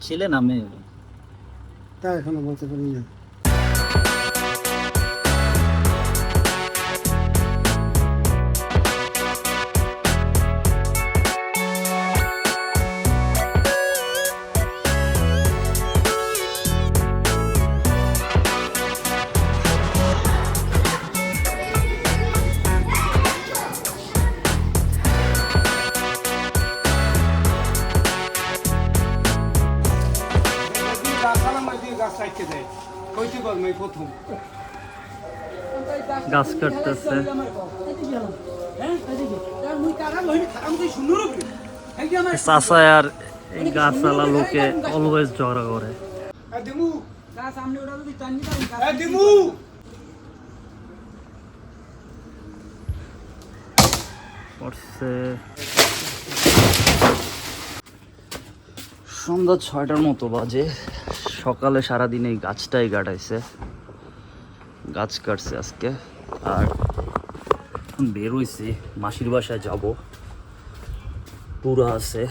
ছেলে না মেয়ে? তা এখনো বলতে পারি না। গাছ কাটতেছে। চাচা আর এই গাছওয়ালা লোকে অলওয়েজ ঝগড়া করে। সন্ধ্যা 6টার মতো বাজে। সকালে সারাদিন এই গাছটাই কাটাইছে, গাছ কাটছে আজকে। আর বের হইছি, মাসির বাসায় যাব। পুরা আছে,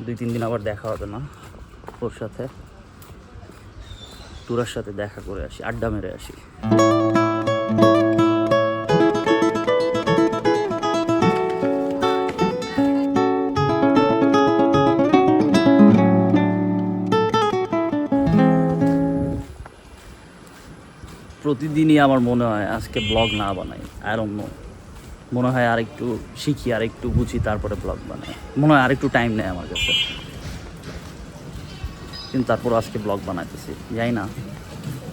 2-3 দিন আবার দেখা হবে না ওর সাথে। টুরার সাথে দেখা করে আসি, আড্ডা মেরে আসি। প্রতিদিনই আমার মনে হয় আজকে ব্লগ না বানাই, আর অন্য মনে হয় আর একটু শিখি, আর একটু বুঝি, তারপরে ব্লগ বানাই। মনে হয় আর একটু টাইম নেয় আমার কাছে, কিন্তু তারপর আজকে ব্লগ বানাইতেছি। যাই না,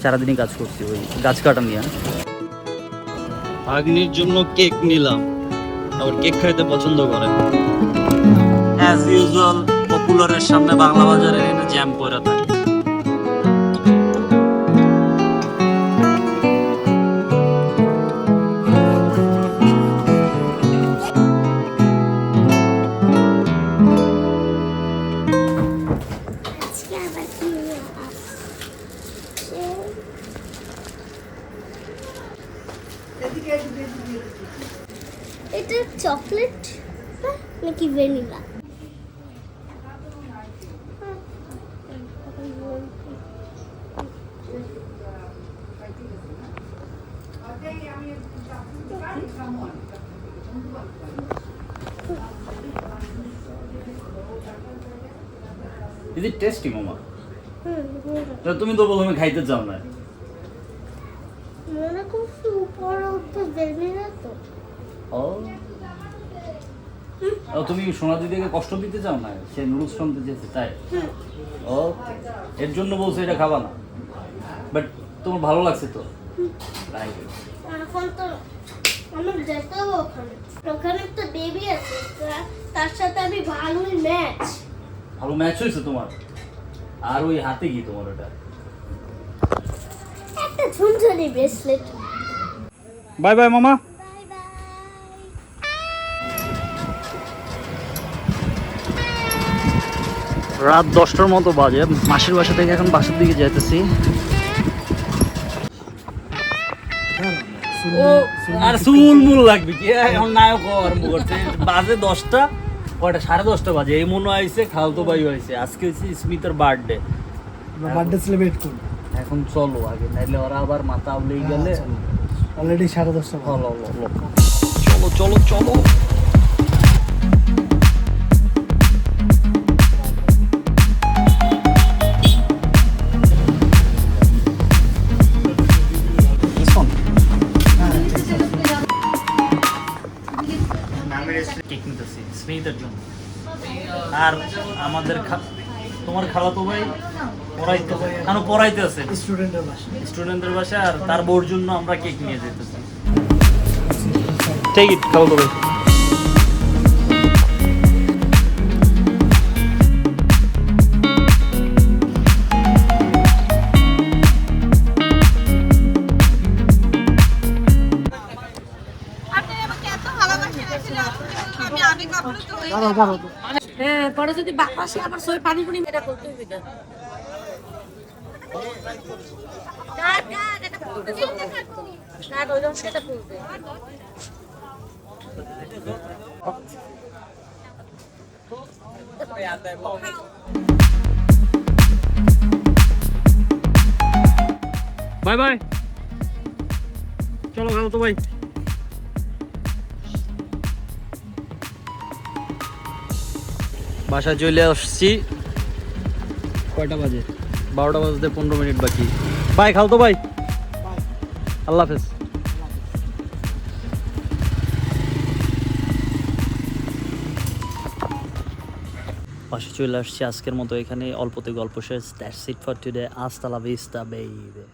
সারাদিনই কাজ করছি ওই গাছ কাটা নিয়ে। ভাগ্নির জন্য কেক নিলাম, আবার কেক খাইতে পছন্দ করে। অ্যাজ ইউজুয়াল পপুলারের সামনে বাংলা বাজারে এনে জ্যাম করে থাকে। এটা চকলেট নাকি ভ্যানিলা? ইজ ইট টেস্টি মামা? তুমি তো বলো আমি খাইতে চাও না। মনে করছি উপরে উঠতে ভ্যানিলা তো। ও তুমি সোনা দিদিকে কষ্ট দিতে চাও না, সে নুডলস শুনতে চেয়েছে তাই? ও এর জন্য বলছে এটা খাবা না, বাট তোমার ভালো লাগছে তো? এখন তো আমার যেতে হবে ওখানে, ওখানে একটা বেবি আছে, তার সাথে আমি ভালোই ম্যাচ। ভালো ম্যাচ হয়েছে তোমার? আর ওই হাতে কি তোমার? ওটা একটা ঝুনঝুনি ব্রেসলেট। বাই বাই মামা। রাত 10টার মতো বাজে। মাসির বাসা থেকে এখন বাসার দিকে যাইতেছি। ও আর চুলমুল লাগবে কি এখন? নায়ক আরম্ভ করছে। বাজে 10টা, কয়টা 10:30 বাজে। এই মনে আইছে খালতো ভাই হয়েছে, আজকে হচ্ছে স্মিতার বার্থডে। বার্থডে সেলিব্রেট করব। এখন চলো আগে, নাইলে ওরা আবার মাথা উলেই গেলে। অলরেডি 10:30 চলো চলো চলো। স্মিতার জন্য আর আমাদের তোমার খালাতো ভাই পড়াইতে আছে স্টুডেন্টের বাসা, আর তার বউর জন্য আমরা কেক নিয়ে যেতেছি। টেক ইট খালাতো ভাই। হ্যাঁ, পরে যদি বাপাসে আবার সই পানি পুনি মেটা করতে হইবে না। কাট ওই রকম সেটা তুলবে। বাই বাই, চলো খালাতো ভাই। বাসায় চলে আসছি, কয়টা বাজে? 12টা বাজতে 15 মিনিট বাকি। বাই খালাতো ভাই, আল্লাহ হাফেজ। বাসা চলে আসছি, আজকের মতো এখানে অল্পতে গল্প শেষ। দ্যাটস ইট ফর টুডে, আস্তা লা ভিস্তা বেবি।